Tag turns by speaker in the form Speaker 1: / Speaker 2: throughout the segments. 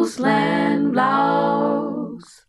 Speaker 1: Ghostland Vlogs.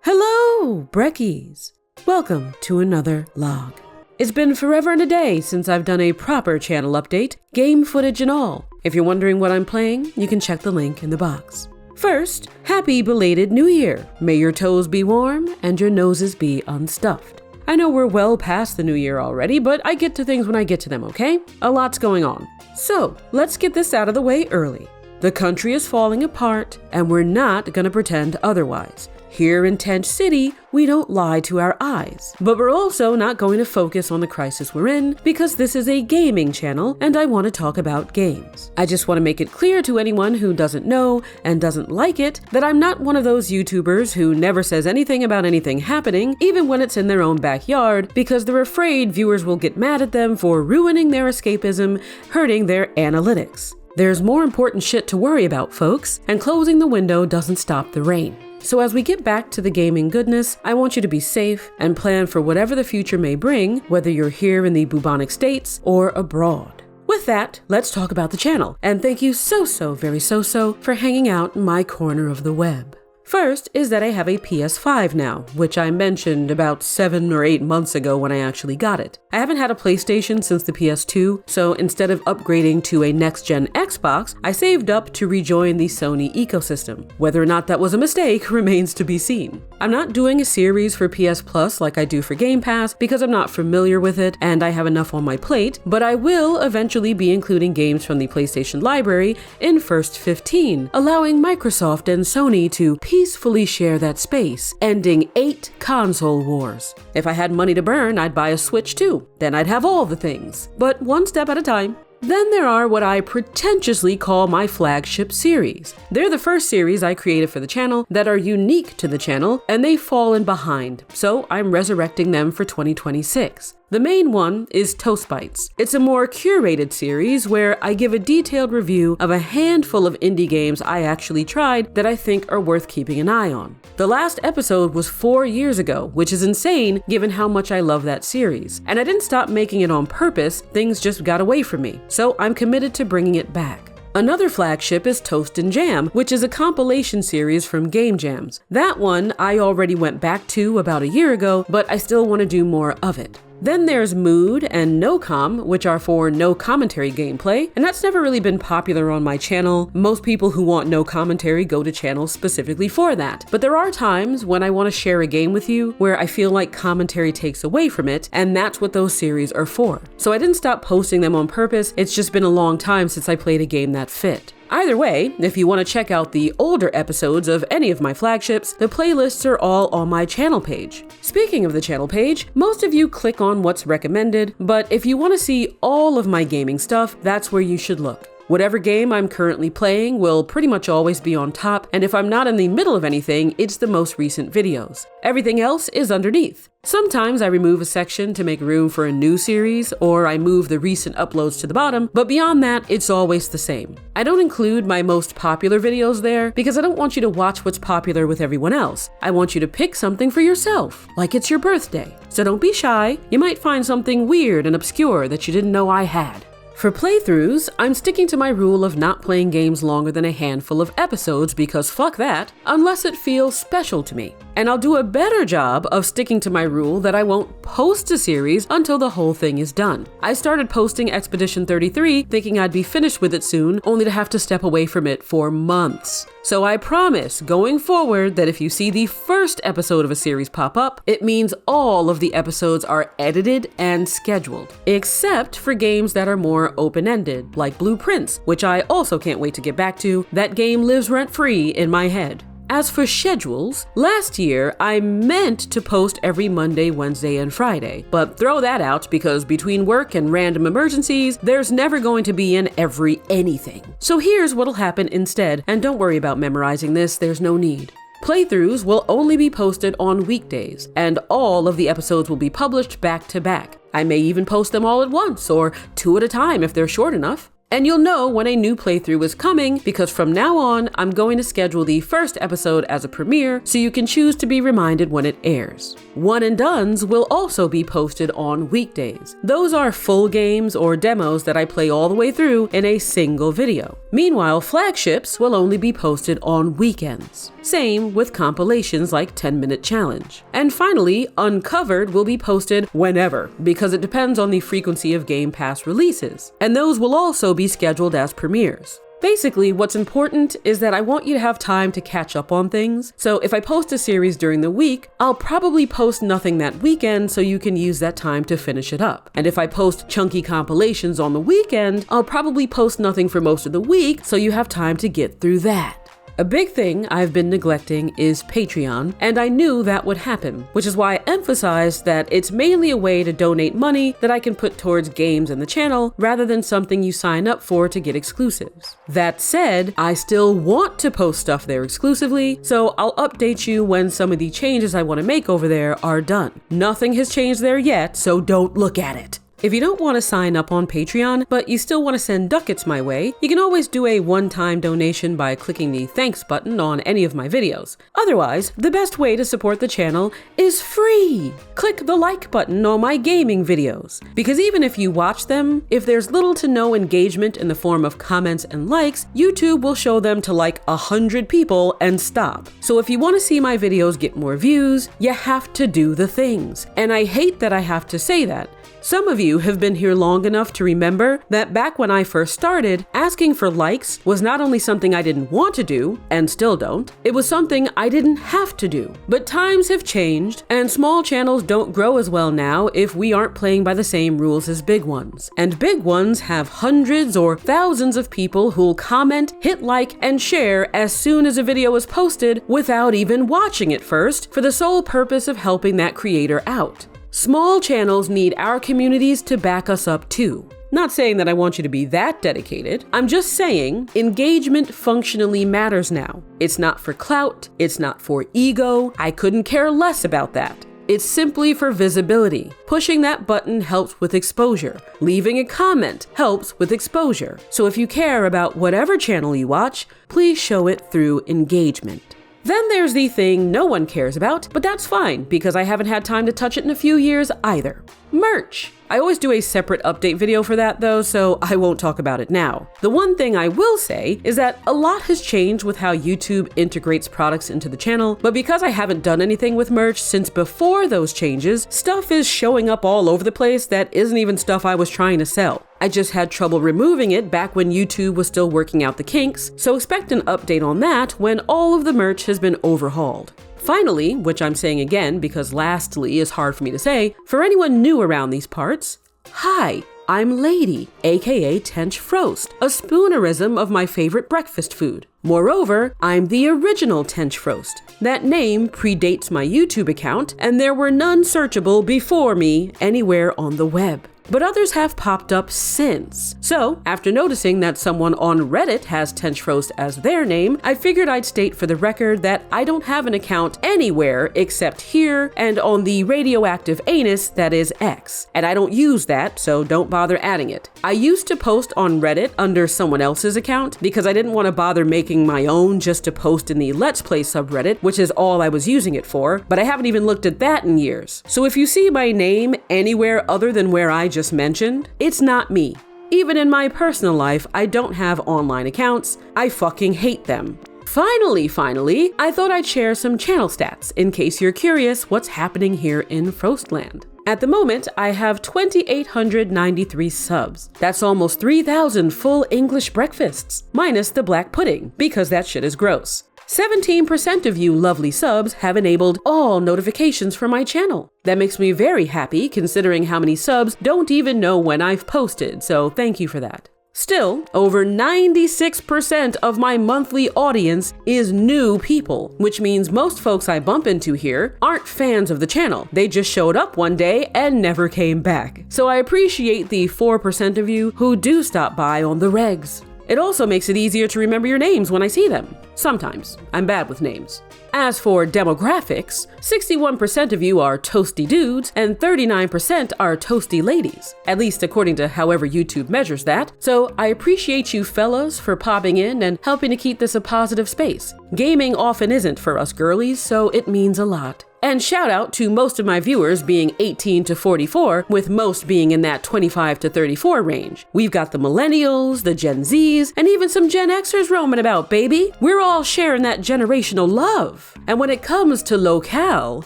Speaker 2: Hello, Brekkies! Welcome to another log. It's been forever and a day since I've done a proper channel update, game footage and all. If you're wondering what I'm playing, you can check the link in the box. First, happy belated New Year! May your toes be warm and your noses be unstuffed. I know we're well past the new year already, but I get to things when I get to them, okay? A lot's going on. So, let's get this out of the way early. The country is falling apart, and we're not gonna pretend otherwise. Here in Tent City, we don't lie to our eyes. But we're also not going to focus on the crisis we're in, because this is a gaming channel, and I want to talk about games. I just want to make it clear to anyone who doesn't know and doesn't like it, that I'm not one of those YouTubers who never says anything about anything happening, even when it's in their own backyard, because they're afraid viewers will get mad at them for ruining their escapism, hurting their analytics. There's more important shit to worry about, folks, and closing the window doesn't stop the rain. So as we get back to the gaming goodness, I want you to be safe and plan for whatever the future may bring, whether you're here in the bubonic states or abroad. With that, let's talk about the channel, and thank you so for hanging out in my corner of the web. First is that I have a PS5 now, which I mentioned about 7 or 8 months ago when I actually got it. I haven't had a PlayStation since the PS2, so instead of upgrading to a next-gen Xbox, I saved up to rejoin the Sony ecosystem. Whether or not that was a mistake remains to be seen. I'm not doing a series for PS Plus like I do for Game Pass because I'm not familiar with it and I have enough on my plate, but I will eventually be including games from the PlayStation library in First 15, allowing Microsoft and Sony to peacefully share that space, ending 8 console wars. If I had money to burn, I'd buy a Switch too. Then I'd have all the things. But one step at a time. Then there are what I pretentiously call my flagship series. They're the first series I created for the channel that are unique to the channel, and they've fallen behind, so I'm resurrecting them for 2026. The main one is Toast Bites. It's a more curated series where I give a detailed review of a handful of indie games I actually tried that I think are worth keeping an eye on. The last episode was 4 years ago, which is insane given how much I love that series. And I didn't stop making it on purpose, things just got away from me. So I'm committed to bringing it back. Another flagship is Toast and Jam, which is a compilation series from Game Jams. That one I already went back to about a year ago, but I still want to do more of it. Then there's Mood and NoCom, which are for no commentary gameplay, and that's never really been popular on my channel. Most people who want no commentary go to channels specifically for that. But there are times when I want to share a game with you where I feel like commentary takes away from it, and that's what those series are for. So I didn't stop posting them on purpose, it's just been a long time since I played a game that fit. Either way, if you want to check out the older episodes of any of my flagships, the playlists are all on my channel page. Speaking of the channel page, most of you click on what's recommended, but if you want to see all of my gaming stuff, that's where you should look. Whatever game I'm currently playing will pretty much always be on top, and if I'm not in the middle of anything, it's the most recent videos. Everything else is underneath. Sometimes I remove a section to make room for a new series, or I move the recent uploads to the bottom, but beyond that, it's always the same. I don't include my most popular videos there because I don't want you to watch what's popular with everyone else. I want you to pick something for yourself, like it's your birthday. So don't be shy, you might find something weird and obscure that you didn't know I had. For playthroughs, I'm sticking to my rule of not playing games longer than a handful of episodes because fuck that, unless it feels special to me. And I'll do a better job of sticking to my rule that I won't post a series until the whole thing is done. I started posting Expedition 33 thinking I'd be finished with it soon, only to have to step away from it for months. So I promise going forward that if you see the first episode of a series pop up, it means all of the episodes are edited and scheduled, except for games that are more open-ended, like Blue Prince, which I also can't wait to get back to. That game lives rent-free in my head. As for schedules, last year I meant to post every Monday, Wednesday, and Friday, but throw that out because between work and random emergencies, there's never going to be an every anything. So here's what'll happen instead, and don't worry about memorizing this, there's no need. Playthroughs will only be posted on weekdays, and all of the episodes will be published back to back. I may even post them all at once, or 2 at a time if they're short enough. And you'll know when a new playthrough is coming because from now on, I'm going to schedule the first episode as a premiere so you can choose to be reminded when it airs. One and Dones will also be posted on weekdays. Those are full games or demos that I play all the way through in a single video. Meanwhile, flagships will only be posted on weekends. Same with compilations like 10-Minute Challenge. And finally, Uncovered will be posted whenever, because it depends on the frequency of Game Pass releases. And those will also be scheduled as premieres. Basically, what's important is that I want you to have time to catch up on things. So if I post a series during the week, I'll probably post nothing that weekend so you can use that time to finish it up. And if I post chunky compilations on the weekend, I'll probably post nothing for most of the week so you have time to get through that. A big thing I've been neglecting is Patreon, and I knew that would happen, which is why I emphasized that it's mainly a way to donate money that I can put towards games in the channel rather than something you sign up for to get exclusives. That said, I still want to post stuff there exclusively, so I'll update you when some of the changes I want to make over there are done. Nothing has changed there yet, so don't look at it. If you don't want to sign up on Patreon, but you still want to send ducats my way, you can always do a one-time donation by clicking the thanks button on any of my videos. Otherwise, the best way to support the channel is free. Click the like button on my gaming videos, because even if you watch them, if there's little to no engagement in the form of comments and likes, YouTube will show them to like 100 people and stop. So if you want to see my videos get more views, you have to do the things. And I hate that I have to say that. Some of you have been here long enough to remember that back when I first started, asking for likes was not only something I didn't want to do, and still don't, it was something I didn't have to do. But times have changed, and small channels don't grow as well now if we aren't playing by the same rules as big ones. And big ones have hundreds or thousands of people who'll comment, hit like, and share as soon as a video is posted without even watching it first for the sole purpose of helping that creator out. Small channels need our communities to back us up too. Not saying that I want you to be that dedicated. I'm just saying engagement functionally matters now. It's not for clout. It's not for ego. I couldn't care less about that. It's simply for visibility. Pushing that button helps with exposure. Leaving a comment helps with exposure. So if you care about whatever channel you watch, please show it through engagement. Then there's the thing no one cares about, but that's fine because I haven't had time to touch it in a few years either. Merch. I always do a separate update video for that though, so I won't talk about it now. The one thing I will say is that a lot has changed with how YouTube integrates products into the channel, but because I haven't done anything with merch since before those changes, stuff is showing up all over the place that isn't even stuff I was trying to sell. I just had trouble removing it back when YouTube was still working out the kinks, so expect an update on that when all of the merch has been overhauled. Finally, which I'm saying again because lastly is hard for me to say, for anyone new around these parts, hi, I'm Lady, aka Tench Frost, a spoonerism of my favorite breakfast food. Moreover, I'm the original Tench Frost. That name predates my YouTube account, and there were none searchable before me anywhere on the web. But others have popped up since. So, after noticing that someone on Reddit has Tench Frost as their name, I figured I'd state for the record that I don't have an account anywhere except here and on the radioactive anus that is X. And I don't use that, so don't bother adding it. I used to post on Reddit under someone else's account because I didn't want to bother making my own just to post in the Let's Play subreddit, which is all I was using it for, but I haven't even looked at that in years. So if you see my name anywhere other than where I just mentioned, it's not me. Even in my personal life, I don't have online accounts. I fucking hate them. Finally, I thought I'd share some channel stats in case you're curious what's happening here in Frostland. At the moment, I have 2,893 subs. That's almost 3,000 full English breakfasts, minus the black pudding, because that shit is gross. 17% of you lovely subs have enabled all notifications for my channel. That makes me very happy considering how many subs don't even know when I've posted, so thank you for that. Still, over 96% of my monthly audience is new people, which means most folks I bump into here aren't fans of the channel. They just showed up one day and never came back. So I appreciate the 4% of you who do stop by on the regs. It also makes it easier to remember your names when I see them. Sometimes. I'm bad with names. As for demographics, 61% of you are toasty dudes and 39% are toasty ladies, at least according to however YouTube measures that. So I appreciate you fellas for popping in and helping to keep this a positive space. Gaming often isn't for us girlies, so it means a lot. And shout out to most of my viewers being 18 to 44, with most being in that 25 to 34 range. We've got the millennials, the Gen Zs, and even some Gen Xers roaming about, baby. We're all sharing that generational love. And when it comes to locale,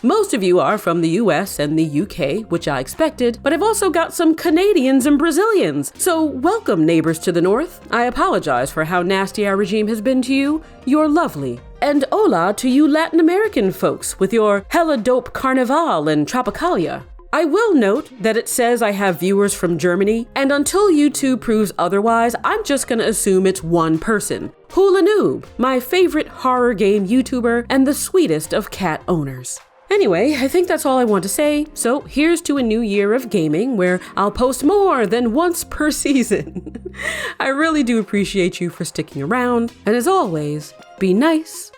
Speaker 2: most of you are from the US and the UK, which I expected, but I've also got some Canadians and Brazilians. So welcome, neighbors to the north. I apologize for how nasty our regime has been to you. You're lovely. And hola to you Latin American folks with your hella dope Carnival and Tropicalia. I will note that it says I have viewers from Germany, and until YouTube proves otherwise, I'm just gonna assume it's one person. Hula Noob, my favorite horror game YouTuber and the sweetest of cat owners. Anyway, I think that's all I want to say, so here's to a new year of gaming where I'll post more than once per season. I really do appreciate you for sticking around, and as always, be nice,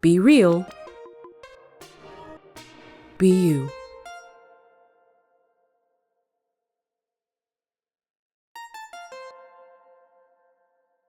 Speaker 2: be real, be you.